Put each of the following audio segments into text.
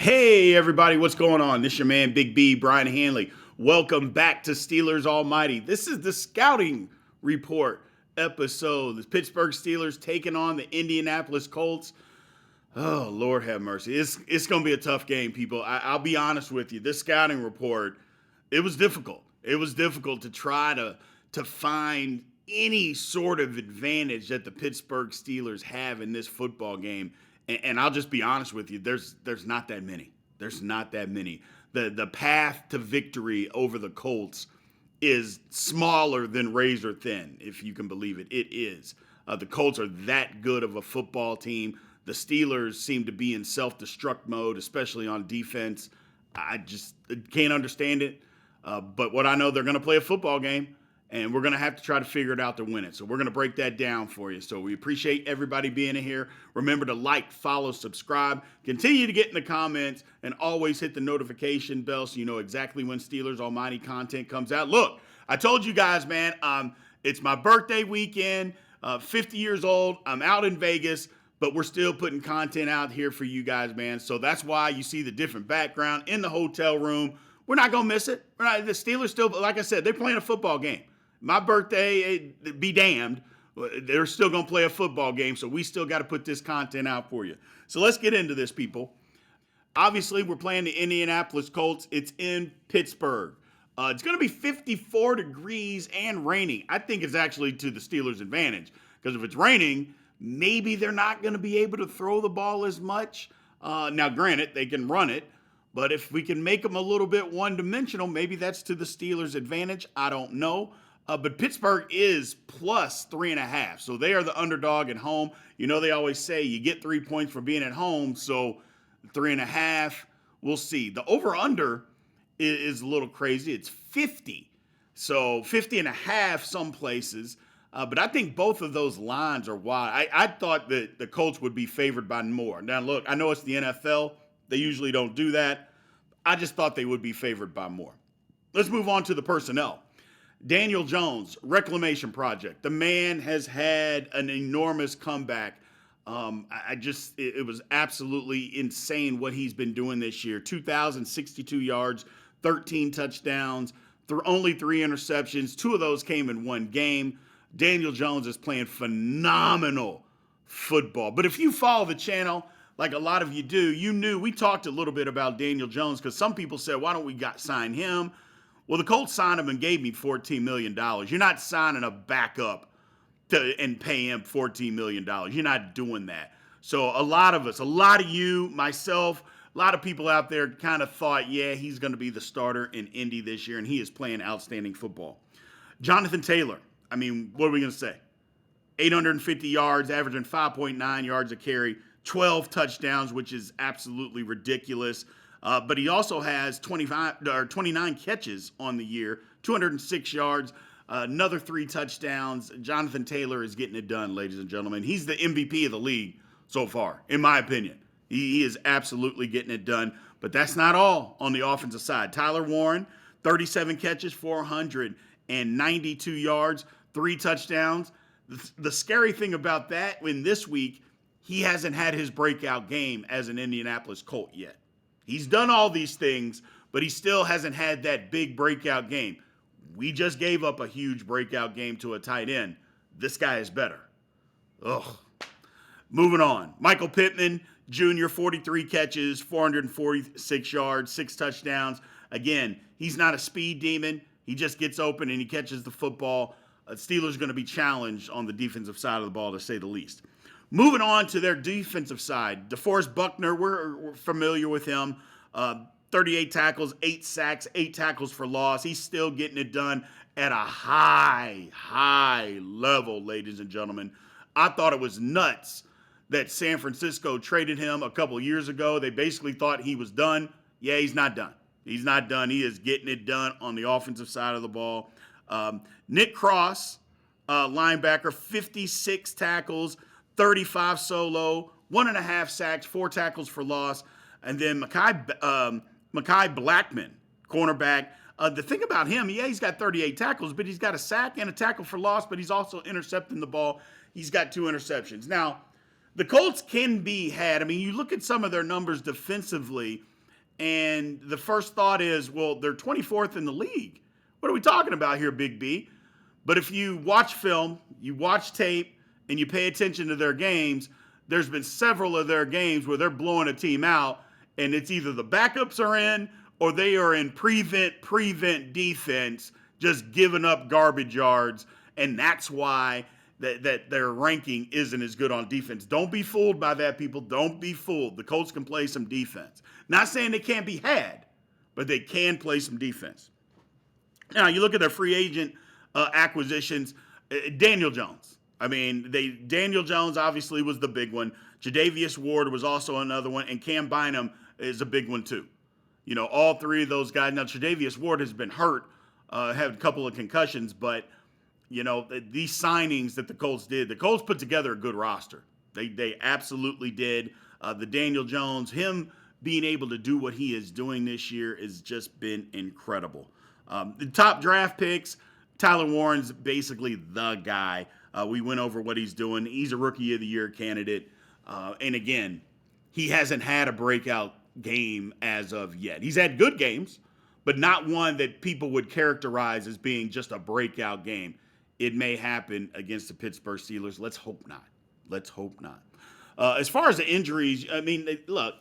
Hey, everybody, what's going on? This is your man, Big B, Brian Hanley. Welcome back to Steelers Almighty. This is the scouting report episode. The Pittsburgh Steelers taking on the Indianapolis Colts. Oh, Lord have mercy. It's going to be a tough game, people. I'll be honest with you. This scouting report, it was difficult. It was difficult to try to find any sort of advantage that the Pittsburgh Steelers have in this football game. And I'll just be honest with you, there's not that many. There's not that many. The path to victory over the Colts is smaller than razor thin, if you can believe it. It is. The Colts are that good of a football team. The Steelers seem to be in self-destruct mode, especially on defense. I just can't understand it. But what I know, they're going to play a football game, and we're going to have to try to figure it out to win it. So we're going to break that down for you. So we appreciate everybody being in here. Remember to like, follow, subscribe. Continue to get in the comments, and always hit the notification bell so you know exactly when Steelers Almighty content comes out. Look, I told you guys, man, it's my birthday weekend, 50 years old. I'm out in Vegas, but we're still putting content out here for you guys, man. So that's why you see the different background in the hotel room. We're not going to miss it. The Steelers still, like I said, they're playing a football game. My birthday, be damned, they're still going to play a football game, so we still got to put this content out for you. So let's get into this, people. Obviously, we're playing the Indianapolis Colts. It's in Pittsburgh. It's going to be 54 degrees and raining. I think it's actually to the Steelers' advantage, because if it's raining, maybe they're not going to be able to throw the ball as much. Now, granted, they can run it, but if we can make them a little bit one-dimensional, maybe that's to the Steelers' advantage. I don't know. But Pittsburgh is plus 3.5. So they are the underdog at home. You know, they always say you get 3 points for being at home. So 3.5, we'll see. The over-under is a little crazy. It's 50. So 50.5 some places. But I think both of those lines are wide. I thought that the Colts would be favored by more. Now, look, I know it's the NFL. They usually don't do that. I just thought they would be favored by more. Let's move on to the personnel. Daniel Jones, Reclamation Project. The man has had an enormous comeback. It was absolutely insane what he's been doing this year. 2,062 yards, 13 touchdowns, only 3 interceptions. 2 of those came in one game. Daniel Jones is playing phenomenal football. But if you follow the channel, like a lot of you do, you knew we talked a little bit about Daniel Jones because some people said, why don't we sign him? Well, the Colts signed him and gave me $14 million. You're not signing a backup and pay him $14 million. You're not doing that. So a lot of us, a lot of you, myself, a lot of people out there kind of thought, yeah, he's going to be the starter in Indy this year, and he is playing outstanding football. Jonathan Taylor, I mean, what are we going to say? 850 yards, averaging 5.9 yards a carry, 12 touchdowns, which is absolutely ridiculous. But he also has 29 catches on the year, 206 yards, another 3 touchdowns. Jonathan Taylor is getting it done, ladies and gentlemen. He's the MVP of the league so far, in my opinion. He is absolutely getting it done. But that's not all on the offensive side. Tyler Warren, 37 catches, 492 yards, 3 touchdowns. The scary thing about that, in this week, he hasn't had his breakout game as an Indianapolis Colt yet. He's done all these things, but he still hasn't had that big breakout game. We just gave up a huge breakout game to a tight end. This guy is better. Ugh. Moving on. Michael Pittman Jr., 43 catches, 446 yards, 6 touchdowns. Again, he's not a speed demon. He just gets open and he catches the football. Steelers going to be challenged on the defensive side of the ball, to say the least. Moving on to their defensive side, DeForest Buckner, we're familiar with him. 38 tackles, 8 sacks, 8 tackles for loss. He's still getting it done at a high level, ladies and gentlemen. I thought it was nuts that San Francisco traded him a couple years ago. They basically thought he was done. Yeah, he's not done. He's not done. He is getting it done on the offensive side of the ball. Nick Cross, linebacker, 56 tackles, 35 solo, 1.5 sacks, 4 tackles for loss. And then Mekhi Blackman, cornerback. The thing about him, yeah, he's got 38 tackles, but he's got a sack and a tackle for loss, but he's also intercepting the ball. He's got 2 interceptions. Now, The Colts can be had. I mean, you look at some of their numbers defensively, and the first thought is, well, they're 24th in the league. What are we talking about here, Big B? But if you watch film, you watch tape, and you pay attention to their games, there's been several of their games where they're blowing a team out, and it's either the backups are in or they are in prevent defense, just giving up garbage yards, and that's why that their ranking isn't as good on defense. Don't be fooled by that, people. Don't be fooled. The Colts can play some defense. Not saying they can't be had, but they can play some defense. Now, you look at their free agent acquisitions, Daniel Jones. I mean, Daniel Jones obviously was the big one. Jadavius Ward was also another one, and Cam Bynum is a big one too. You know, all three of those guys. Now, Jadavius Ward has been hurt, had a couple of concussions, but, you know, these signings that the Colts did, the Colts put together a good roster. They absolutely did. The Daniel Jones, him being able to do what he is doing this year has just been incredible. The top draft picks, Tyler Warren's basically the guy. We went over what he's doing. He's a Rookie of the Year candidate. And again, he hasn't had a breakout game as of yet. He's had good games, but not one that people would characterize as being just a breakout game. It may happen against the Pittsburgh Steelers. Let's hope not. Let's hope not. As far as the injuries, I mean, look,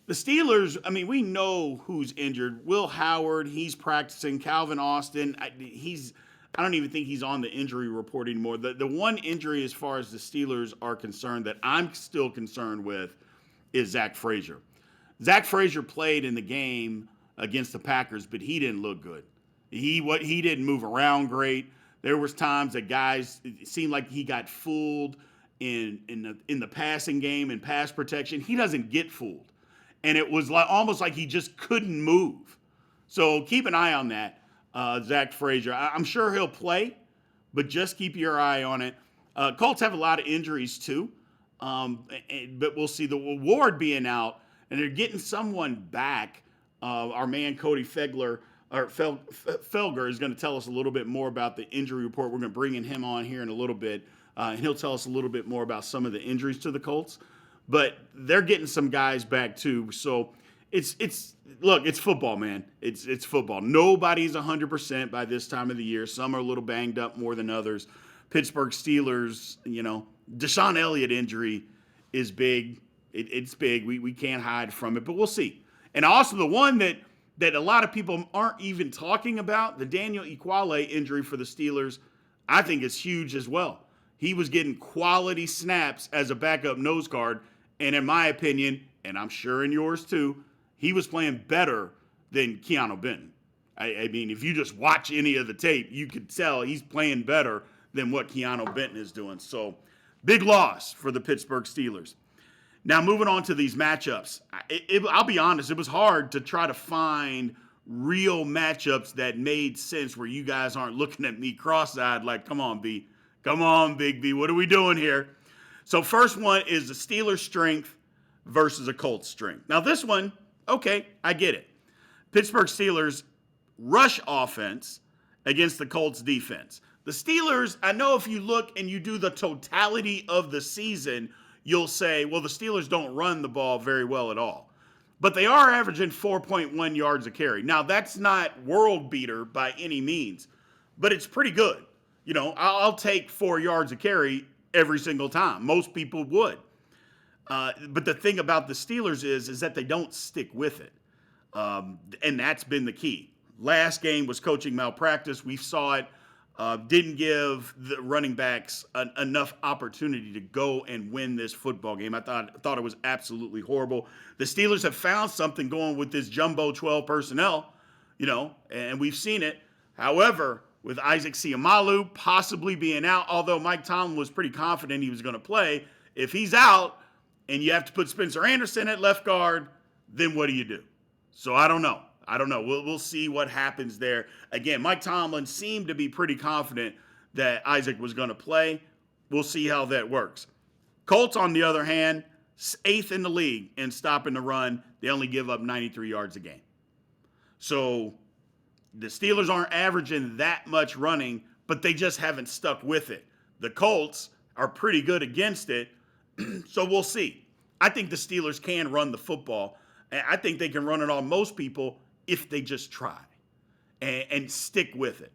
the Steelers, I mean, we know who's injured. Will Howard, he's practicing. Calvin Austin, I don't even think he's on the injury report anymore. The one injury as far as the Steelers are concerned that I'm still concerned with is Zach Frazier. Zach Frazier played in the game against the Packers, but he didn't look good. He didn't move around great. There was times that guys, it seemed like he got fooled in the passing game and pass protection. He doesn't get fooled. And it was almost like he just couldn't move. So keep an eye on that, Zach Frazier. I'm sure he'll play, but just keep your eye on it. Colts have a lot of injuries too, but we'll see. The Ward being out, and they're getting someone back. Our man Cody Felger is going to tell us a little bit more about the injury report. We're going to bring in him on here in a little bit, and he'll tell us a little bit more about some of the injuries to the Colts. But they're getting some guys back too. So it's football, man. It's football. Nobody's 100% by this time of the year. Some are a little banged up more than others. Pittsburgh Steelers, you know, Deshaun Elliott injury is big. It's big. We can't hide from it, but we'll see. And also the one that a lot of people aren't even talking about, the Daniel Ekuale injury for the Steelers, I think is huge as well. He was getting quality snaps as a backup nose guard. And in my opinion, and I'm sure in yours too, he was playing better than Keanu Benton. I mean, if you just watch any of the tape, you could tell he's playing better than what Keanu Benton is doing. So, big loss for the Pittsburgh Steelers. Now, moving on to these matchups. I'll be honest, it was hard to try to find real matchups that made sense where you guys aren't looking at me cross-eyed like, come on, B. Come on, Big B. What are we doing here? So first one is the Steelers' strength versus a Colts' strength. Now this one, okay, I get it. Pittsburgh Steelers rush offense against the Colts defense. The Steelers, I know if you look and you do the totality of the season, you'll say, well, the Steelers don't run the ball very well at all. But they are averaging 4.1 yards a carry. Now that's not world beater by any means, but it's pretty good. You know, I'll take 4 yards a carry every single time. Most people would. But the thing about the Steelers is that they don't stick with it. And that's been the key. Last game was coaching malpractice. We saw it. Didn't give the running backs enough opportunity to go and win this football game. I thought it was absolutely horrible. The Steelers have found something going with this jumbo 12 personnel, you know, and we've seen it. However, with Isaac Seumalo possibly being out, although Mike Tomlin was pretty confident he was going to play, if he's out and you have to put Spencer Anderson at left guard, then what do you do? So I don't know. We'll see what happens there. Again, Mike Tomlin seemed to be pretty confident that Isaac was going to play. We'll see how that works. Colts, on the other hand, 8th in the league in stopping the run. They only give up 93 yards a game. So the Steelers aren't averaging that much running, but they just haven't stuck with it. The Colts are pretty good against it, So we'll see. I think the Steelers can run the football. I think they can run it on most people if they just try and stick with it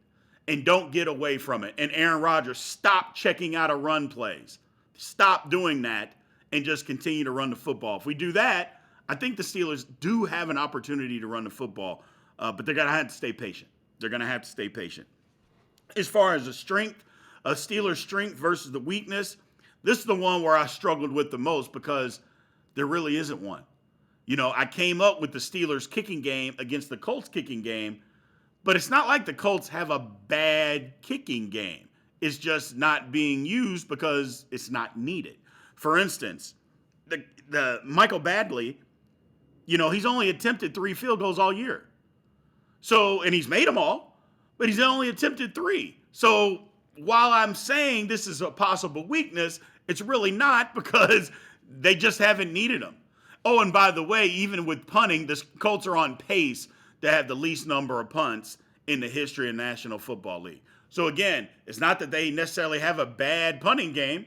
and don't get away from it. And Aaron Rodgers, stop checking out of run plays. Stop doing that and just continue to run the football. If we do that, I think the Steelers do have an opportunity to run the football, but they're going to have to stay patient. They're going to have to stay patient. As far as the strength, Steelers' strength versus the weakness, this is the one where I struggled with the most because there really isn't one. I came up with the Steelers' kicking game against the Colts' kicking game, but it's not like the Colts have a bad kicking game. It's just not being used because it's not needed. For instance, the Michael Badgley, he's only attempted 3 field goals all year. So, and he's made them all, but he's only attempted 3. So, while I'm saying this is a possible weakness, it's really not because they just haven't needed him. Oh, and by the way, even with punting, the Colts are on pace to have the least number of punts in the history of the National Football League. So again, it's not that they necessarily have a bad punting game.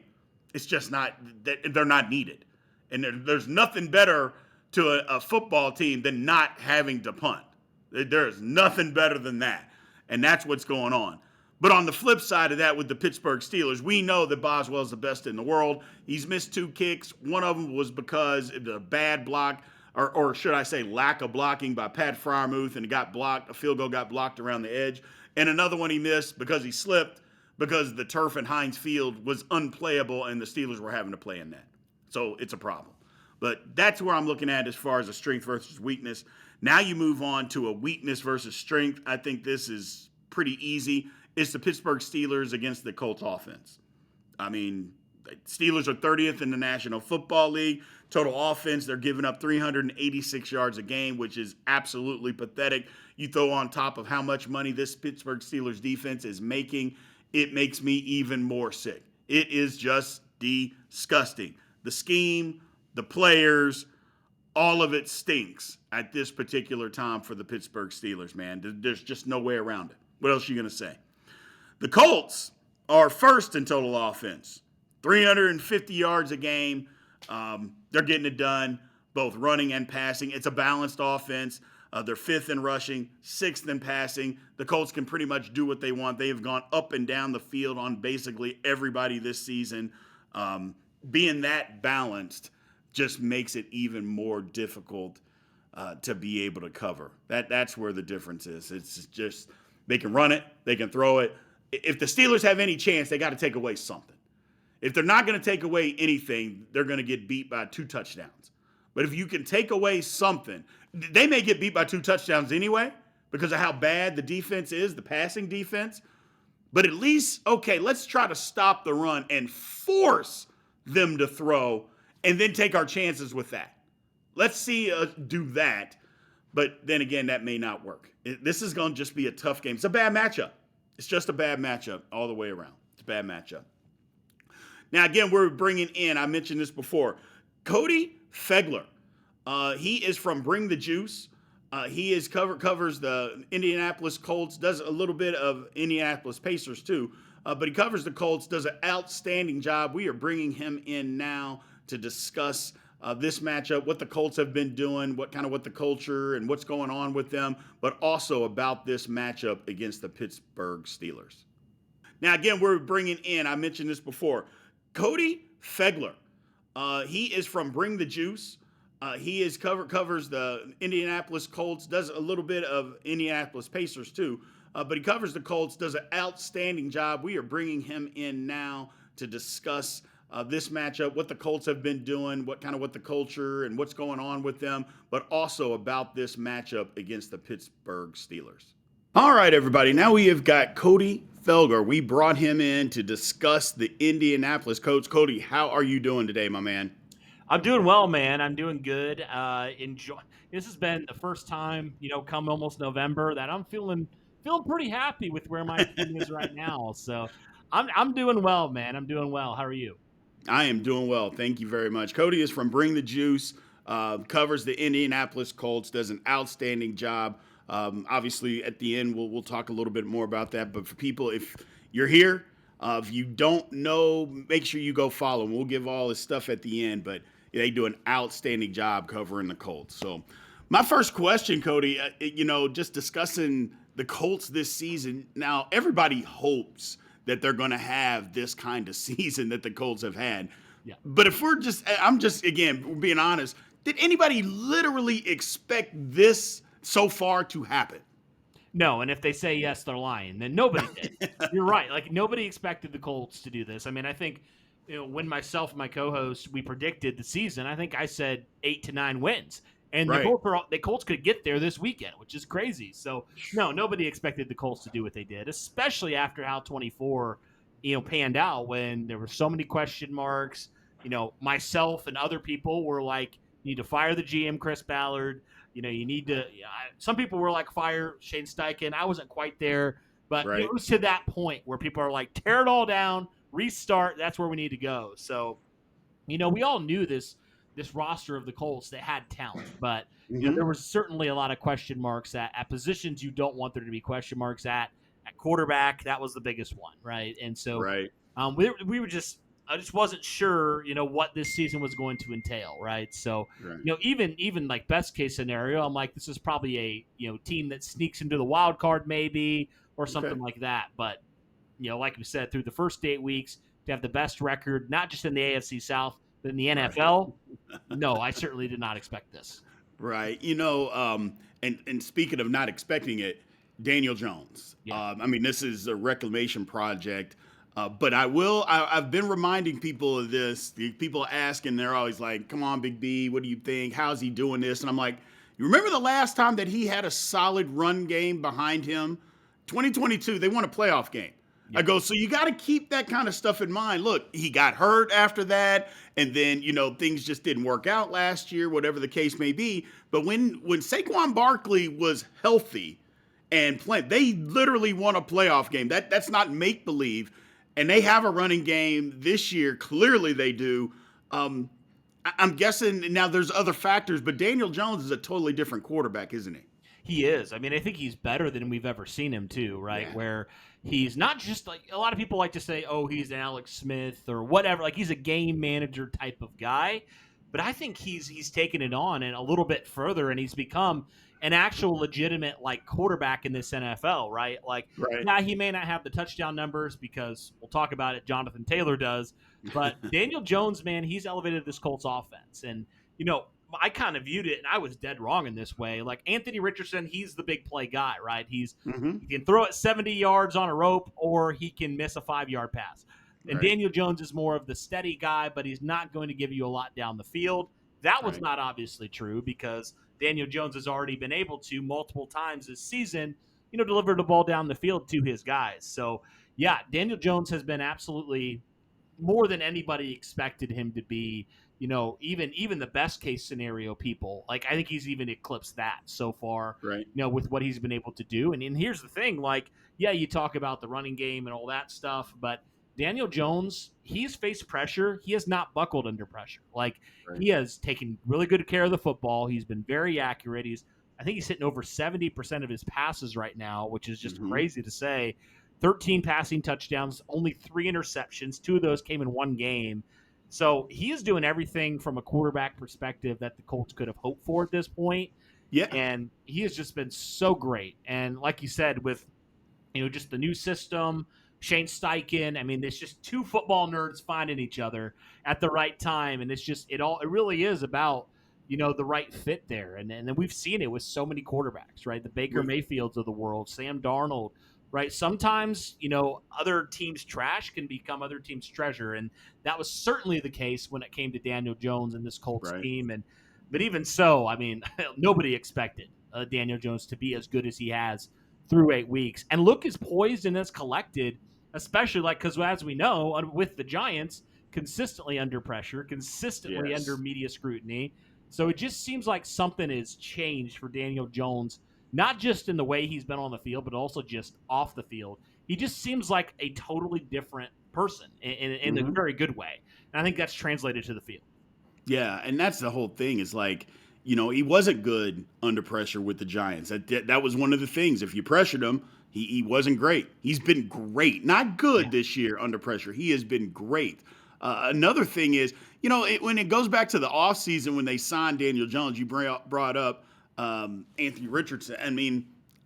It's just not that they're not needed. And there's nothing better to a football team than not having to punt. There's nothing better than that. And that's what's going on. But on the flip side of that, with the Pittsburgh Steelers, we know that Boswell's the best in the world. He's missed 2 kicks. One of them was because of a bad block, or should I say lack of blocking by Pat Freiermuth, and it got blocked. A field goal got blocked around the edge. And another one he missed because he slipped because the turf in Heinz Field was unplayable and the Steelers were having to play in that. So it's a problem. But that's where I'm looking at as far as a strength versus weakness. Now you move on to a weakness versus strength. I think this is pretty easy. It's the Pittsburgh Steelers against the Colts offense. I mean, Steelers are 30th in the National Football League. Total offense, they're giving up 386 yards a game, which is absolutely pathetic. You throw on top of how much money this Pittsburgh Steelers defense is making, it makes me even more sick. It is just disgusting. The scheme, the players, all of it stinks at this particular time for the Pittsburgh Steelers, man. There's just no way around it. What else are you going to say? The Colts are first in total offense, 350 yards a game. They're getting it done, both running and passing. It's a balanced offense. They're 5th in rushing, 6th in passing. The Colts can pretty much do what they want. They have gone up and down the field on basically everybody this season. Being that balanced just makes it even more difficult to be able to cover. That's where the difference is. It's just they can run it, they can throw it. If the Steelers have any chance, they got to take away something. If they're not going to take away anything, they're going to get beat by 2 touchdowns. But if you can take away something, they may get beat by 2 touchdowns anyway because of how bad the defense is, the passing defense. But at least, okay, let's try to stop the run and force them to throw and then take our chances with that. Let's see us do that. But then again, that may not work. This is going to just be a tough game. It's a bad matchup. It's just a bad matchup all the way around. It's a bad matchup. Now, again, we're bringing in, I mentioned this before, Cody Felger. He is from Bring the Juice. He covers the Indianapolis Colts, does a little bit of Indianapolis Pacers too, but he covers the Colts, does an outstanding job. We are bringing him in now to discuss this matchup, what the Colts have been doing, what the culture and what's going on with them, but also about this matchup against the Pittsburgh Steelers. Now, again, we're bringing in, I mentioned this before, Cody Felger. He is from Bring the Juice. He covers the Indianapolis Colts, does a little bit of Indianapolis Pacers too, but he covers the Colts, does an outstanding job. We are bringing him in now to discuss this matchup, what the Colts have been doing, what the culture and what's going on with them, but also about this matchup against the Pittsburgh Steelers. All right, everybody. Now we have got Cody Felger. We brought him in to discuss the Indianapolis Colts. Cody, how are you doing today, my man? I'm doing well, man. I'm doing good. Enjoy. This has been the first time, come almost November, that I'm feeling pretty happy with where my team is right now. So I'm doing well, man. I'm doing well. How are you? I am doing well. Thank you very much. Cody is from Bring the Juice, covers the Indianapolis Colts, does an outstanding job. Obviously, at the end, we'll talk a little bit more about that. But for people, if you're here, If you don't know, make sure you go follow him. We'll give all his stuff at the end, but they do an outstanding job covering the Colts. So, my first question, Cody, just discussing the Colts this season. Now, everybody hopes that they're going to have this kind of season that the Colts have had. Yeah. But if I'm just, again, being honest, did anybody literally expect this so far to happen? No, and if they say yes, they're lying. Then nobody did. You're right. Like, nobody expected the Colts to do this. I mean, I think, when myself and my co-host, we predicted the season, I think I said 8 to 9 wins. And Right. the Colts could get there this weekend, which is crazy. So, no, nobody expected the Colts to do what they did, especially after how 24, panned out, when there were so many question marks. Myself and other people were like, you need to fire the GM, Chris Ballard. You need to. Some people were like, fire Shane Steichen. I wasn't quite there, but Right. it was to that point where people are like, tear it all down, restart. That's where we need to go. So, we all knew this roster of the Colts that had talent, but there was certainly a lot of question marks at positions you don't want there to be question marks at quarterback. That was the biggest one, right? And so, Right. we were just. I just wasn't sure, what this season was going to entail, right? So, Right. Even like best case scenario, I'm like, this is probably a team that sneaks into the wild card maybe or something like that. But like we said, through the first 8 weeks to have the best record, not just in the AFC South but in the NFL, no, I certainly did not expect this. Right. And speaking of not expecting it, Daniel Jones. Yeah. This is a reclamation project. But I've been reminding people of this. The people asking, they're always like, come on, Big B, what do you think? How's he doing this? And I'm like, you remember the last time that he had a solid run game behind him? 2022, they won a playoff game. Yeah. I go, so you got to keep that kind of stuff in mind. Look, he got hurt after that, and then, things just didn't work out last year, whatever the case may be. But when Saquon Barkley was healthy and playing, they literally won a playoff game. That's not make-believe. And they have a running game this year. Clearly they do. I'm guessing now there's other factors, but Daniel Jones is a totally different quarterback, isn't he? He is. I mean, I think he's better than we've ever seen him too, right? Yeah. Where he's not just like, a lot of people like to say, oh, he's an Alex Smith or whatever. Like, he's a game manager type of guy. But I think he's taken it on and a little bit further, and he's become an actual legitimate like quarterback in this NFL, right? Like, yeah, he may not have the touchdown numbers because we'll talk about it, Jonathan Taylor does, but Daniel Jones, man, he's elevated this Colts offense. And, I kind of viewed it, and I was dead wrong in this way. Like, Anthony Richardson, he's the big play guy, right? He can throw it 70 yards on a rope, or he can miss a 5-yard pass. And Daniel Jones is more of the steady guy, but he's not going to give you a lot down the field. That was not obviously true because Daniel Jones has already been able to multiple times this season, deliver the ball down the field to his guys. So, yeah, Daniel Jones has been absolutely more than anybody expected him to be. Even the best case scenario people, like, I think he's even eclipsed that so far, with what he's been able to do. And here's the thing, like, yeah, you talk about the running game and all that stuff, but Daniel Jones, he's faced pressure. He has not buckled under pressure. Like, he has taken really good care of the football. He's been very accurate. I think he's hitting over 70% of his passes right now, which is just crazy to say. 13 passing touchdowns, only 3 interceptions. 2 of those came in one game. So he is doing everything from a quarterback perspective that the Colts could have hoped for at this point. Yeah. And he has just been so great. And like you said, with, just the new system, Shane Steichen, I mean, it's just 2 football nerds finding each other at the right time. And it's just, it really is about, the right fit there. And then we've seen it with so many quarterbacks, right? The Baker Mayfields of the world, Sam Darnold, right? Sometimes, other teams' trash can become other teams' treasure. And that was certainly the case when it came to Daniel Jones and this Colts team. But even so, I mean, nobody expected Daniel Jones to be as good as he has through 8 weeks. And look as poised and as collected, especially because as we know, with the Giants, consistently under pressure, consistently under media scrutiny. So it just seems like something has changed for Daniel Jones, not just in the way he's been on the field, but also just off the field. He just seems like a totally different person in a very good way. And I think that's translated to the field. Yeah, and that's the whole thing is like, he wasn't good under pressure with the Giants. That was one of the things. If you pressured him, he wasn't great. He's been great. Not Yeah. good this year under pressure. He has been great. Another thing is, when it goes back to the offseason when they signed Daniel Jones, you brought up Anthony Richardson. I mean,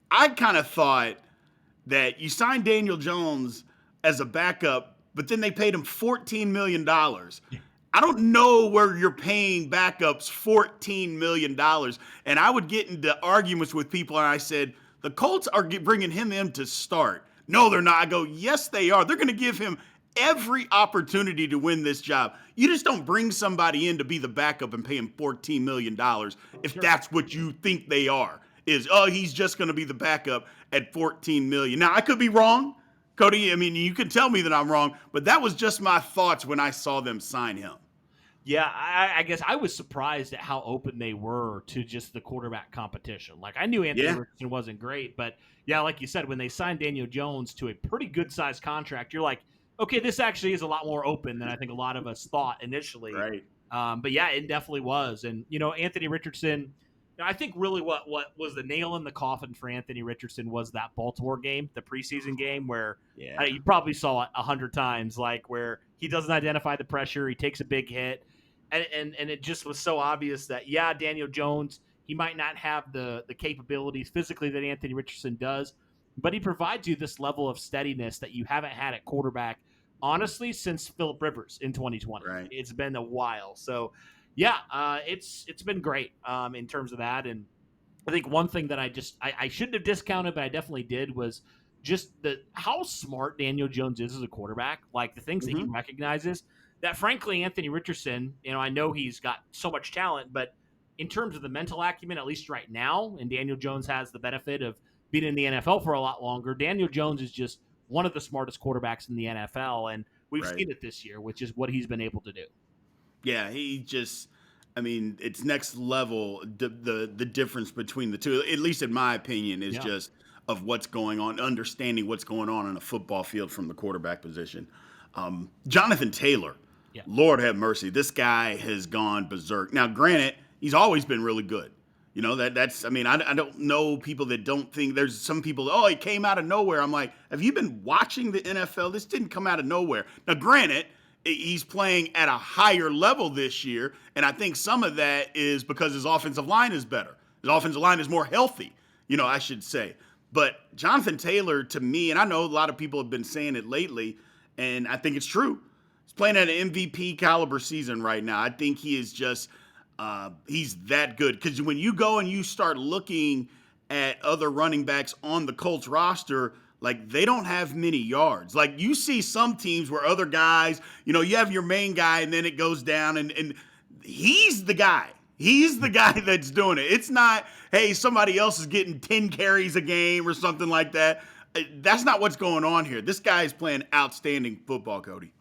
I kind of thought that you signed Daniel Jones as a backup, but then they paid him $14 million. I don't know where you're paying backups $14 million. And I would get into arguments with people, and I said, the Colts are bringing him in to start. No, they're not. I go, yes, they are. They're going to give him every opportunity to win this job. You just don't bring somebody in to be the backup and pay him $14 million if Sure. that's what you think they are. He's just going to be the backup at $14 million. Now, I could be wrong, Cody. I mean, you can tell me that I'm wrong, but that was just my thoughts when I saw them sign him. Yeah, I guess I was surprised at how open they were to just the quarterback competition. Like, I knew Anthony Yeah, Richardson wasn't great, but yeah, like you said, when they signed Daniel Jones to a pretty good sized contract, you're like, okay, this actually is a lot more open than I think a lot of us thought initially. right. But yeah, it definitely was. And Anthony Richardson, I think really what was the nail in the coffin for Anthony Richardson was that Baltimore game, the preseason game, where Yeah, you probably saw it 100 times, like where he doesn't identify the pressure, he takes a big hit, and it just was so obvious that Daniel Jones, he might not have the capabilities physically that Anthony Richardson does, but he provides you this level of steadiness that you haven't had at quarterback honestly since Phillip Rivers in 2020. right. It's been a while. So it's been great in terms of that. And I think one thing that I shouldn't have discounted, but I definitely did, was just how smart Daniel Jones is as a quarterback, like the things that he Mm-hmm. recognizes that frankly Anthony Richardson, I know he's got so much talent, but in terms of the mental acumen, at least right now, and Daniel Jones has the benefit of being in the NFL for a lot longer, Daniel Jones is just one of the smartest quarterbacks in the NFL, and we've Right. seen it this year, which is what he's been able to do. Yeah, I mean, it's next level. The difference between the two, at least in my opinion, is Yeah. just of what's going on, understanding what's going on a football field from the quarterback position. Jonathan Taylor, Yeah. Lord have mercy, this guy has gone berserk. Now, granted, he's always been really good. That's. I mean, I don't know people that don't think there's some people. Oh, he came out of nowhere. I'm like, have you been watching the NFL? This didn't come out of nowhere. Now, granted, he's playing at a higher level this year, and I think some of that is because his offensive line is better. His offensive line is more healthy, I should say. But Jonathan Taylor, to me, and I know a lot of people have been saying it lately, and I think it's true. He's playing at an MVP caliber season right now. I think he is just he's that good. Because when you go and you start looking at other running backs on the Colts roster, like they don't have many yards. Like you see some teams where other guys, you have your main guy and then it goes down and he's the guy. He's the guy that's doing it. It's not, hey, somebody else is getting 10 carries a game or something like that. That's not what's going on here. This guy is playing outstanding football, Cody.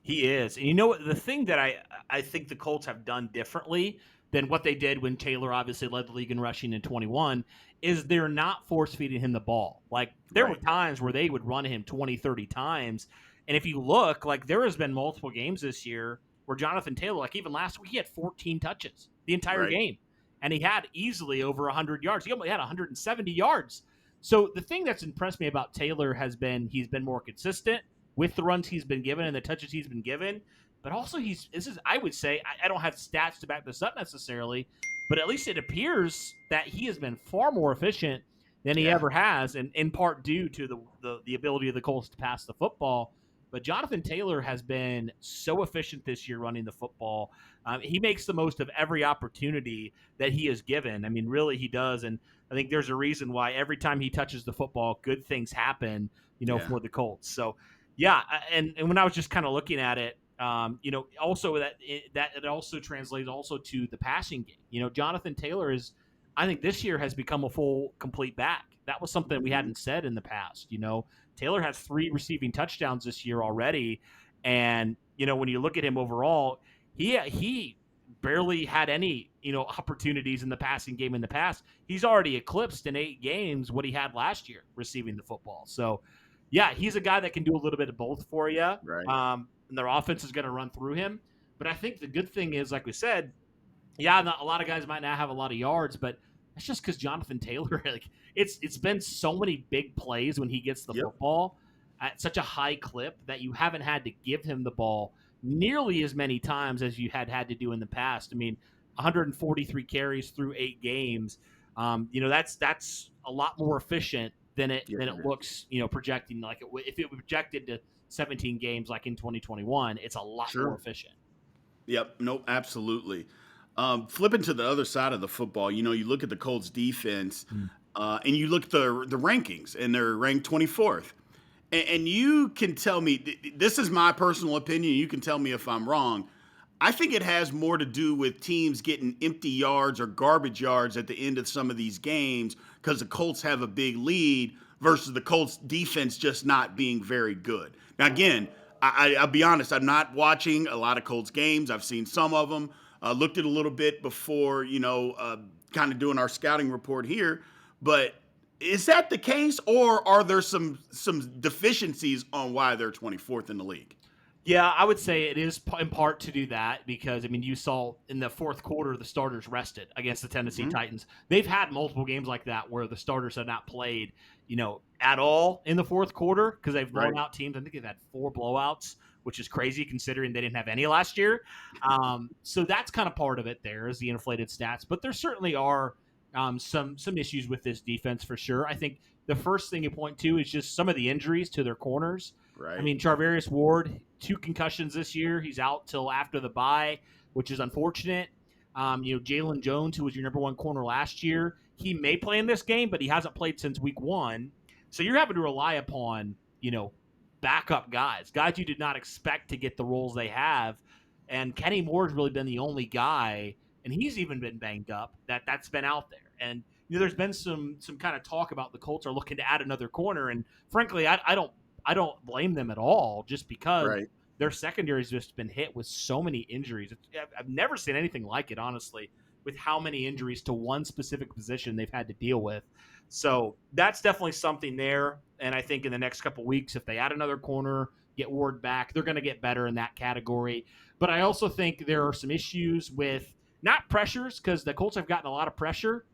He is. And you know what? The thing that I think the Colts have done differently than what they did when Taylor obviously led the league in rushing in 21 is they're not force feeding him the ball. Like there were Right. times where they would run him 20, 30 times. And if you look, like there has been multiple games this year where Jonathan Taylor, like even last week, he had 14 touches the entire Right. game. And he had easily over 100 yards. He only had 170 yards. So the thing that's impressed me about Taylor has been he's been more consistent with the runs he's been given and the touches he's been given. But also, I would say, I don't have stats to back this up necessarily, but at least it appears that he has been far more efficient than he Yeah. ever has, and in part due to the ability of the Colts to pass the football. But Jonathan Taylor has been so efficient this year running the football. He makes the most of every opportunity that he is given. I mean, really, he does. And I think there's a reason why every time he touches the football, good things happen, Yeah. for the Colts. So, yeah, and when I was just kind of looking at it, also that it also translates also to the passing game. Jonathan Taylor I think this year has become a full complete back. That was something we Mhm. hadn't said in the past. Taylor has 3 receiving touchdowns this year already, and when you look at him overall, he barely had any opportunities in the passing game in the past. He's already eclipsed in 8 games what he had last year receiving the football. So yeah, he's a guy that can do a little bit of both for you. Right. And their offense is going to run through him. But I think the good thing is, like we said, Yeah, a lot of guys might not have a lot of yards, but that's just because Jonathan Taylor, like it's been so many big plays when he gets the Yep. football at such a high clip that you haven't had to give him the ball nearly as many times as you had to do in the past. I mean, 143 carries through 8 games. That's a lot more efficient than it Yes, than it it is. looks. Projecting like if it projected to 17 games like in 2021, it's a lot more Sure. efficient. Yep. No, absolutely. Flipping to the other side of the football, you look at the Colts defense, and you look at the rankings, and they're ranked 24th. And you can tell me, this is my personal opinion. You can tell me if I'm wrong. I think it has more to do with teams getting empty yards or garbage yards at the end of some of these games because the Colts have a big lead versus the Colts defense just not being very good. Now, again, I'll be honest, I'm not watching a lot of Colts games. I've seen some of them, looked at a little bit before, kind of doing our scouting report here. But is that the case, or are there some deficiencies on why they're 24th in the league? Yeah, I would say it is in part to do that because, I mean, you saw in the fourth quarter the starters rested against the Tennessee Mm-hmm. Titans. They've had multiple games like that where the starters have not played, at all in the fourth quarter because they've blown Right. out teams. I think they've had 4 blowouts, which is crazy considering they didn't have any last year. So that's kind of part of it. There is the inflated stats, but there certainly are some issues with this defense for sure. I think the first thing you point to is just some of the injuries to their corners. I Right. mean, Charvarius Ward, 2 concussions this year. He's out till after the bye, which is unfortunate. Jalen Jones, who was your number one corner last year, he may play in this game, but he hasn't played since week 1. So you're having to rely upon, backup guys you did not expect to get the roles they have. And Kenny Moore's really been the only guy, and he's even been banged up that's been out there. And there's been some kind of talk about the Colts are looking to add another corner, and frankly, I don't blame them at all, just because Right. their secondary has just been hit with so many injuries. I've never seen anything like it, honestly, with how many injuries to one specific position they've had to deal with. So that's definitely something there. And I think in the next couple of weeks, if they add another corner, get Ward back, they're going to get better in that category. But I also think there are some issues with not pressures, because the Colts have gotten a lot of pressure,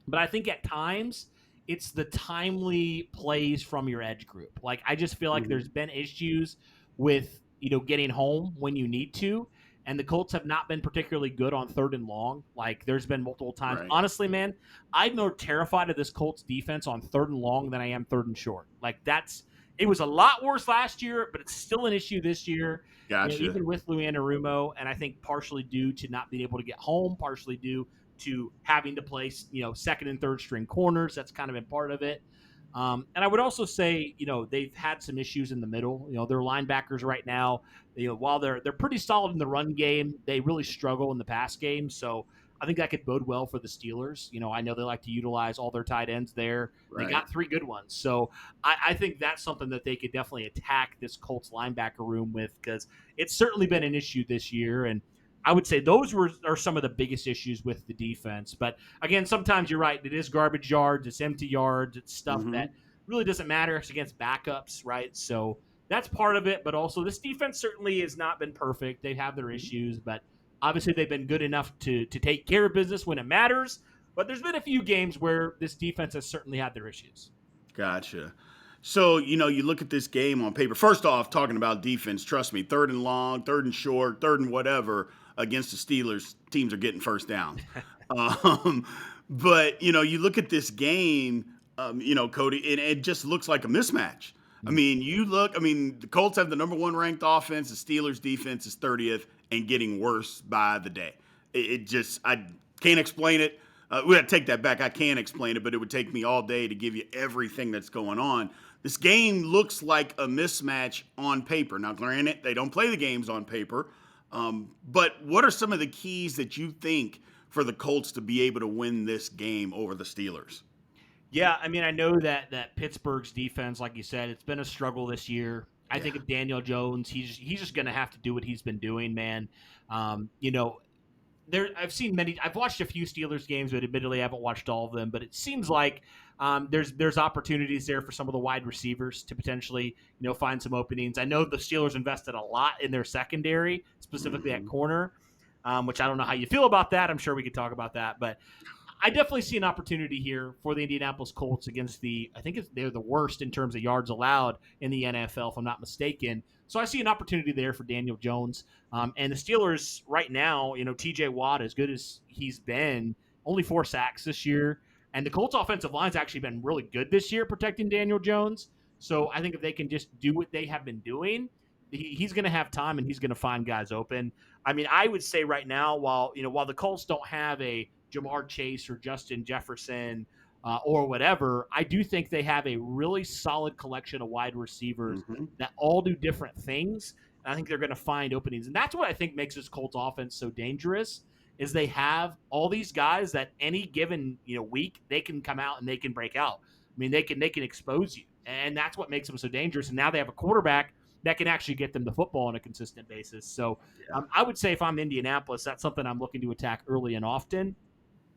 but I think at times it's the timely plays from your edge group. Like, I just feel like Mm-hmm. there's been issues with, getting home when you need to. And the Colts have not been particularly good on 3rd and long. Like, there's been multiple times. Right. Honestly, man, I'm more terrified of this Colts defense on 3rd and long than I am 3rd and short. Like, it was a lot worse last year, but it's still an issue this year. Gotcha. Even with Luanarumo, and I think partially due to not being able to get home, partially due to having to place, second and third string corners. That's kind of been part of it. And I would also say, they've had some issues in the middle. Their linebackers right now, while they're pretty solid in the run game, they really struggle in the pass game. So I think that could bode well for the Steelers. I know they like to utilize all their tight ends there. They Right. got 3 good ones. So I think that's something that they could definitely attack this Colts linebacker room with, because it's certainly been an issue this year. And I would say those are some of the biggest issues with the defense. But again, sometimes you're right. It is garbage yards, it's empty yards, it's stuff Mm-hmm. that really doesn't matter. It's against backups, right? So that's part of it. But also, this defense certainly has not been perfect. They have their issues, but obviously they've been good enough to take care of business when it matters. But there's been a few games where this defense has certainly had their issues. Gotcha. So, you look at this game on paper. First off, talking about defense, trust me, 3rd and long, 3rd and short, 3rd and whatever against the Steelers, teams are getting first downs. Um, but, you look at this game, Cody, and it just looks like a mismatch. The Colts have the number one ranked offense, the Steelers defense is 30th and getting worse by the day. I can't explain it. We got to take that back. I can't explain it, but it would take me all day to give you everything that's going on. This game looks like a mismatch on paper. Now, granted, they don't play the games on paper, but what are some of the keys that you think for the Colts to be able to win this game over the Steelers? Yeah, I mean, I know that Pittsburgh's defense, like you said, it's been a struggle this year. I think Yeah. of Daniel Jones. He's just going to have to do what he's been doing, man. Um, you know, I've watched a few Steelers games, but admittedly I haven't watched all of them. But it seems like there's opportunities there for some of the wide receivers to potentially find some openings. I know the Steelers invested a lot in their secondary, specifically at Hmm. corner. which I don't know how you feel about that. I'm sure we could talk about that, but I definitely see an opportunity here for the Indianapolis Colts against they're the worst in terms of yards allowed in the NFL, if I'm not mistaken. So I see an opportunity there for Daniel Jones. And the Steelers right now, TJ Watt, as good as he's been, only 4 sacks this year. And the Colts offensive line's actually been really good this year protecting Daniel Jones. So I think if they can just do what they have been doing, he's going to have time and he's going to find guys open. I mean, I would say right now, while the Colts don't have a Jamar Chase or Justin Jefferson or whatever, I do think they have a really solid collection of wide receivers Mm-hmm. that all do different things. And I think they're going to find openings, and that's what I think makes this Colts offense so dangerous. Is they have all these guys that any given week they can come out and they can break out. I mean, they can expose you, and that's what makes them so dangerous. And now they have a quarterback that can actually get them the football on a consistent basis. So Yeah. I would say if I'm Indianapolis, that's something I'm looking to attack early and often.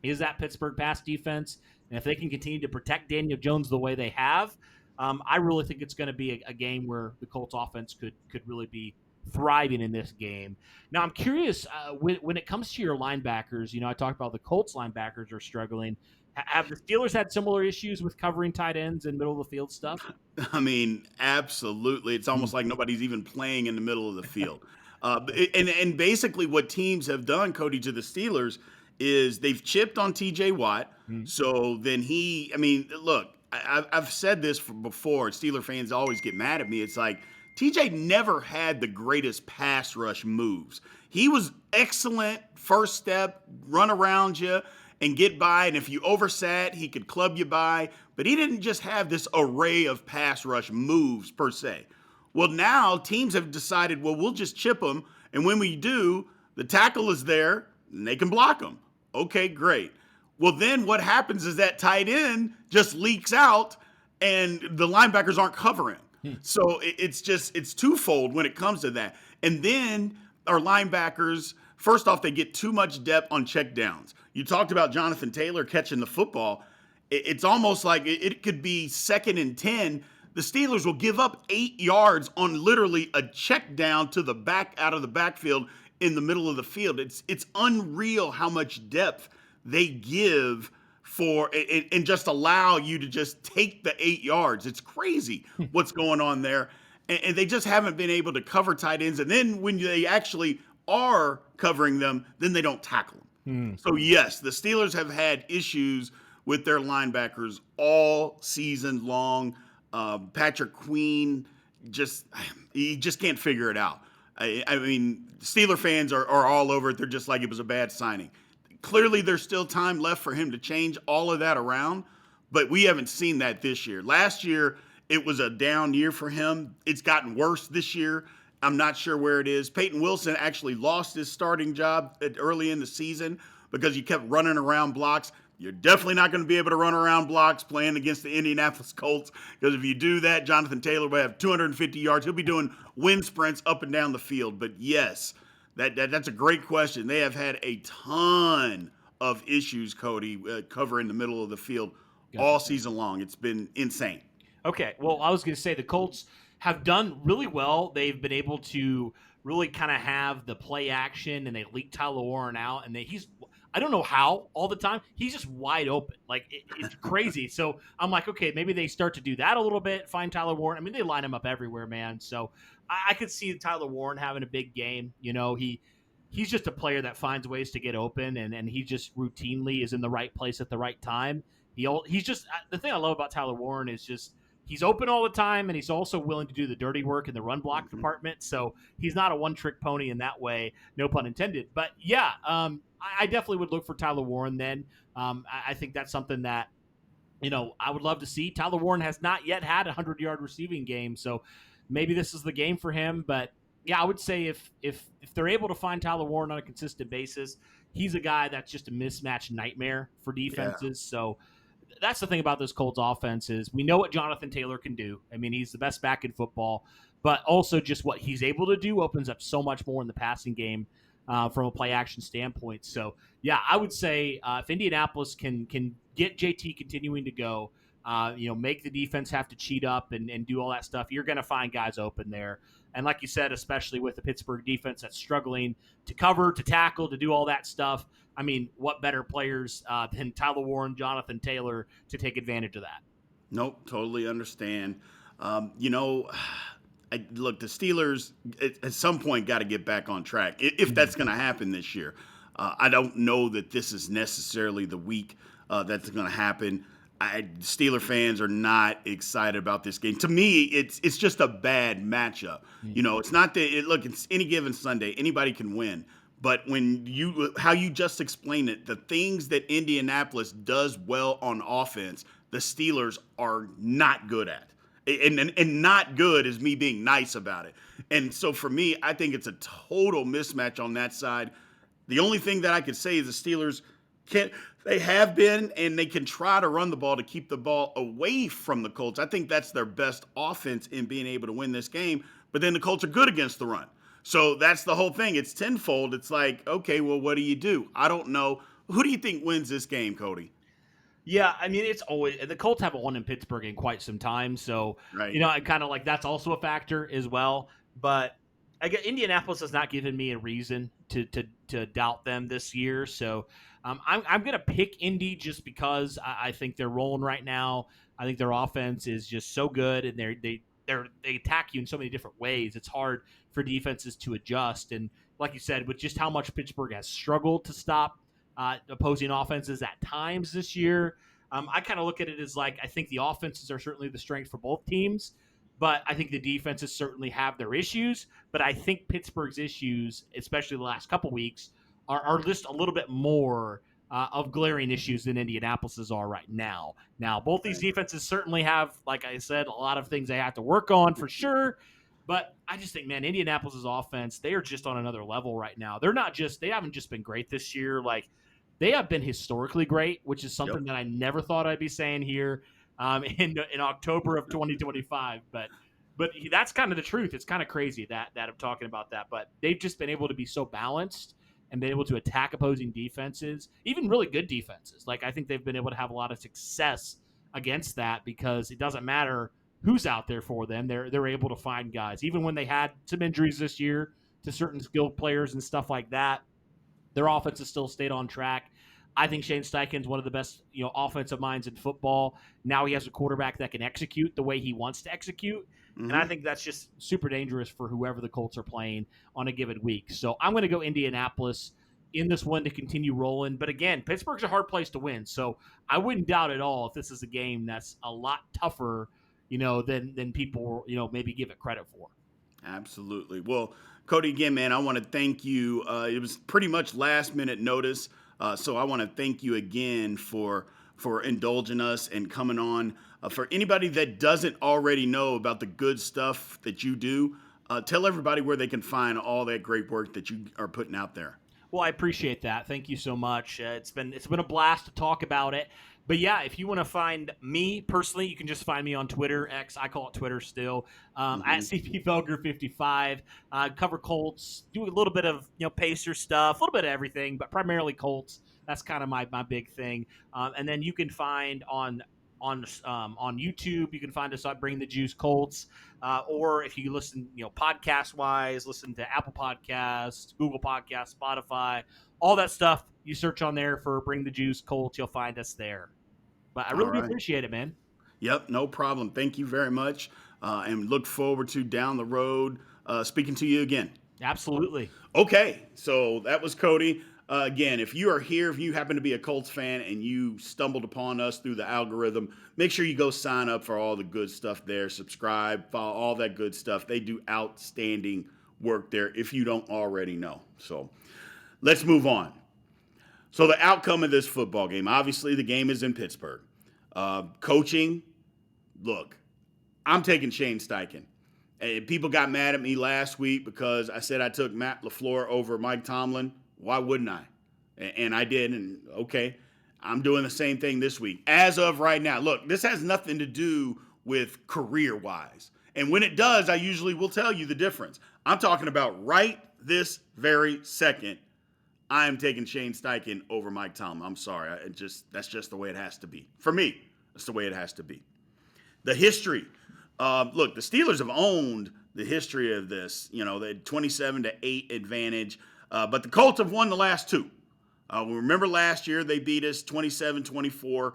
Is that Pittsburgh pass defense, and if they can continue to protect Daniel Jones the way they have, I really think it's going to be a game where the Colts offense could really be thriving in this game. Now, I'm curious when it comes to your linebackers. I talked about the Colts linebackers are struggling. Have the Steelers had similar issues with covering tight ends and middle of the field stuff? I mean, absolutely. It's almost like nobody's even playing in the middle of the field. And basically, what teams have done, Cody, to the Steelers is they've chipped on T.J. Watt. Mm. So then I mean, look, I've said this before. Steeler fans always get mad at me. It's like T.J. never had the greatest pass rush moves. He was excellent first step, run around you and get by. And if you oversat, he could club you by. But he didn't just have this array of pass rush moves per se. Well, now teams have decided, well, we'll just chip him. And when we do, the tackle is there and they can block him. Okay, great. Well, then what happens is that tight end just leaks out and the linebackers aren't covering. So it's twofold when it comes to that. And then our linebackers, first off, they get too much depth on check downs. You talked about Jonathan Taylor catching the football. It's almost like it could be 2nd and 10. The Steelers will give up 8 yards on literally a check down to the back out of the backfield in the middle of the field. It's unreal how much depth they give for and just allow you to just take the 8 yards. It's crazy what's going on there. And they just haven't been able to cover tight ends. And then when they actually are covering them, then they don't tackle them. So yes, the Steelers have had issues with their linebackers all season long. Patrick Queen he just can't figure it out. I mean, Steeler fans are all over it. They're just like it was a bad signing. Clearly, there's still time left for him to change all of that around, but we haven't seen that this year. Last year, it was a down year for him. It's gotten worse this year. I'm not sure where it is. Peyton Wilson actually lost his starting job early in the season because he kept running around blocks. You're definitely not going to be able to run around blocks playing against the Indianapolis Colts because if you do that, Jonathan Taylor will have 250 yards. He'll be doing wind sprints up and down the field. But yes, that's a great question. They have had a ton of issues, Cody, covering the middle of the field all season long. It's been insane. Okay, well, I was going to say the Colts have done really well. They've been able to really kind of have the play action, and they leak Tyler Warren out, and I don't know how all the time. He's just wide open. Like, it's crazy. So I'm like, okay, maybe they start to do that a little bit, find Tyler Warren. I mean, they line him up everywhere, man. So I could see Tyler Warren having a big game. He's just a player that finds ways to get open, and he just routinely is in the right place at the right time. He's just the thing I love about Tyler Warren is just he's open all the time, and he's also willing to do the dirty work in the run block department. So he's not a one-trick pony in that way, no pun intended. But yeah, I definitely would look for Tyler Warren then. I think that's something that I would love to see. Tyler Warren has not yet had a 100-yard receiving game, so maybe this is the game for him. But yeah, I would say if they're able to find Tyler Warren on a consistent basis, he's a guy that's just a mismatch nightmare for defenses. Yeah. So that's the thing about this Colts offense is we know what Jonathan Taylor can do. I mean, he's the best back in football, but also just what he's able to do opens up so much more in the passing game from a play action standpoint. So yeah, I would say if Indianapolis can get JT continuing to go, make the defense have to cheat up and do all that stuff, you're going to find guys open there. And like you said, especially with the Pittsburgh defense that's struggling to cover, to tackle, to do all that stuff. I mean, what better players than Tyler Warren, Jonathan Taylor to take advantage of that? Nope, totally understand. You know, look, the Steelers at some point got to get back on track if that's going to happen this year. I don't know that this is necessarily the week that's going to happen. Steeler fans are not excited about this game. To me, it's just a bad matchup. You know, it's not that look. It's any given Sunday, anybody can win. But how you just explained it, the things that Indianapolis does well on offense, the Steelers are not good at. And not good is me being nice about it. And so for me, I think it's a total mismatch on that side. The only thing that I could say is the Steelers they have been, and they can try to run the ball to keep the ball away from the Colts. I think that's their best offense in being able to win this game. But then the Colts are good against the run. So that's the whole thing. It's tenfold. It's like, okay, well, what do? I don't know. Who do you think wins this game, Cody? Yeah, I mean, it's always the Colts haven't won in Pittsburgh in quite some time, so Right. I kind of like that's also a factor as well. But I get Indianapolis has not given me a reason to doubt them this year, so I'm gonna pick Indy just because I think they're rolling right now. I think their offense is just so good, and they attack you in so many different ways. It's hard for defenses to adjust, and like you said, with just how much Pittsburgh has struggled to stop opposing offenses at times this year. I kind of look at it as like I think the offenses are certainly the strength for both teams, but I think the defenses certainly have their issues. But I think Pittsburgh's issues, especially the last couple weeks, are just a little bit more of glaring issues than Indianapolis's are right now. Now, both these defenses certainly have, like I said, a lot of things they have to work on for sure. But I just think, man, Indianapolis's offense, they are just on another level right now. They haven't just been great this year. Like, they have been historically great, which is something that I never thought I'd be saying here in October of 2025. But that's kind of the truth. It's kind of crazy that I'm talking about that. But they've just been able to be so balanced and been able to attack opposing defenses, even really good defenses. Like, I think they've been able to have a lot of success against that because it doesn't matter who's out there for them. They're able to find guys. Even when they had some injuries this year to certain skilled players and stuff like that, their offense has still stayed on track. I think Shane Steichen's one of the best, offensive minds in football. Now he has a quarterback that can execute the way he wants to execute. Mm-hmm. And I think that's just super dangerous for whoever the Colts are playing on a given week. So I'm going to go Indianapolis in this one to continue rolling. But again, Pittsburgh's a hard place to win. So I wouldn't doubt at all if this is a game that's a lot tougher, than people, maybe give it credit for. Absolutely. Well, Cody, again, man, I want to thank you. It was pretty much last minute notice. So I want to thank you again for indulging us and coming on. For anybody that doesn't already know about the good stuff that you do, tell everybody where they can find all that great work that you are putting out there. Well, I appreciate that. Thank you so much. It's been a blast to talk about it. But yeah, if you want to find me personally, you can just find me on Twitter, X. I call it Twitter still, at CP Felger 55. Cover Colts, do a little bit of Pacer stuff, a little bit of everything, but primarily Colts. That's kind of my big thing. And then you can find on YouTube, you can find us at Bring the Juice Colts, or if you listen, podcast wise, listen to Apple Podcasts, Google Podcasts, Spotify, all that stuff. You search on there for Bring the Juice Colts, you'll find us there. But I really do appreciate it, man. Yep, no problem. Thank you very much, and look forward to down the road speaking to you again. Absolutely. Okay, so that was Cody. Again, if you are here, if you happen to be a Colts fan and you stumbled upon us through the algorithm, make sure you go sign up for all the good stuff there. Subscribe, follow all that good stuff. They do outstanding work there if you don't already know. So let's move on. So the outcome of this football game, obviously the game is in Pittsburgh. Coaching, look, I'm taking Shane Steichen. People got mad at me last week because I said I took Matt LaFleur over Mike Tomlin. Why wouldn't I? And I did, and okay, I'm doing the same thing this week. As of right now, look, this has nothing to do with career-wise. And when it does, I usually will tell you the difference. I'm talking about right this very second, I am taking Shane Steichen over Mike Tomlin. I'm sorry. That's just the way it has to be. For me, That's the way it has to be. The history. Look, the Steelers have owned the history of this. You know, they had 27-8 advantage, but the Colts have won the last two. We remember last year they beat us 27-24,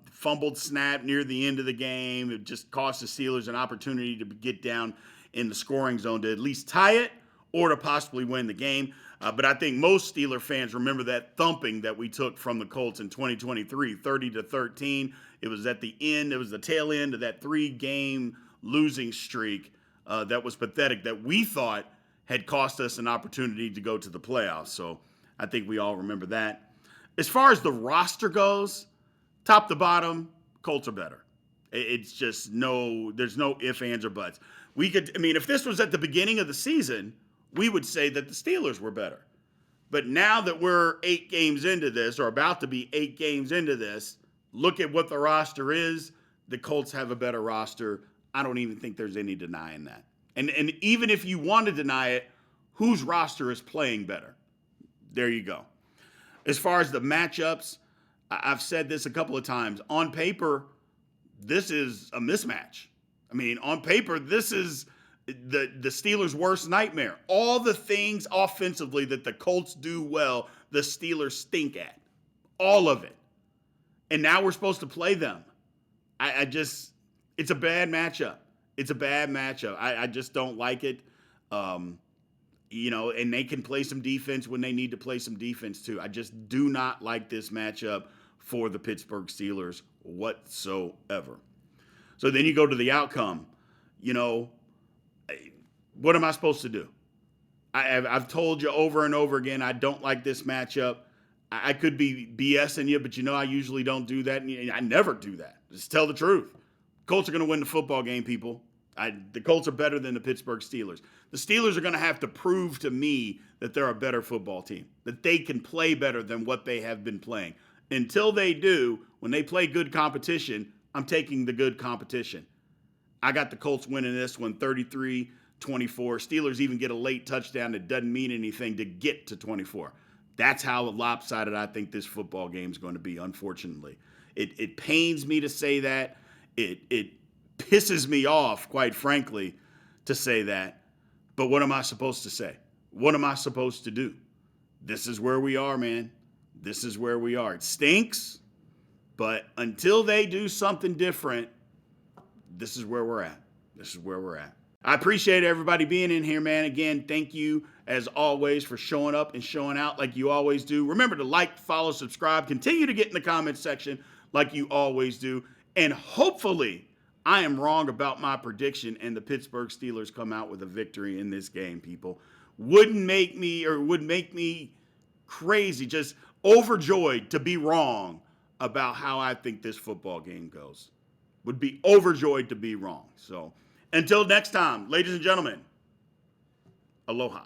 fumbled snap near the end of the game. It just cost the Steelers an opportunity to get down in the scoring zone to at least tie it or to possibly win the game. But I think most Steeler fans remember that thumping that we took from the Colts in 2023, 30-13. It was at the end. It was the tail end of that 3-game losing streak that was pathetic, that we thought had cost us an opportunity to go to the playoffs. So I think we all remember that. As far as the roster goes, top to bottom, Colts are better. It's just there's no ifs, ands, or buts. If this was at the beginning of the season, we would say that the Steelers were better. But now that we're 8 games into this, or about to be 8 games into this, look at what the roster is. The Colts have a better roster. I don't even think there's any denying that. And even if you want to deny it, whose roster is playing better? There you go. As far as the matchups, I've said this a couple of times. On paper, this is a mismatch. On paper, this is the Steelers' worst nightmare. All the things offensively that the Colts do well, the Steelers stink at. All of it. And now we're supposed to play them. It's a bad matchup. It's a bad matchup. I just don't like it. And they can play some defense when they need to play some defense too. I just do not like this matchup for the Pittsburgh Steelers whatsoever. So then you go to the outcome. What am I supposed to do? I've told you over and over again, I don't like this matchup. I could be BSing you, but I usually don't do that. And I never do that. Just tell the truth. Colts are going to win the football game, people. The Colts are better than the Pittsburgh Steelers. The Steelers are going to have to prove to me that they're a better football team, that they can play better than what they have been playing. Until they do, when they play good competition, I'm taking the good competition. I got the Colts winning this one 33-24. Steelers even get a late touchdown that doesn't mean anything to get to 24. That's how lopsided I think this football game is going to be, unfortunately. It pains me to say that. It pisses me off, quite frankly, to say that. But what am I supposed to say? What am I supposed to do? This is where we are, man. This is where we are. It stinks, but until they do something different, this is where we're at. This is where we're at. I appreciate everybody being in here, man. Again, thank you, as always, for showing up and showing out like you always do. Remember to like, follow, subscribe. Continue to get in the comments section like you always do. And hopefully, I am wrong about my prediction and the Pittsburgh Steelers come out with a victory in this game, people. Would make me crazy, just overjoyed to be wrong about how I think this football game goes. Would be overjoyed to be wrong. So until next time, ladies and gentlemen, aloha.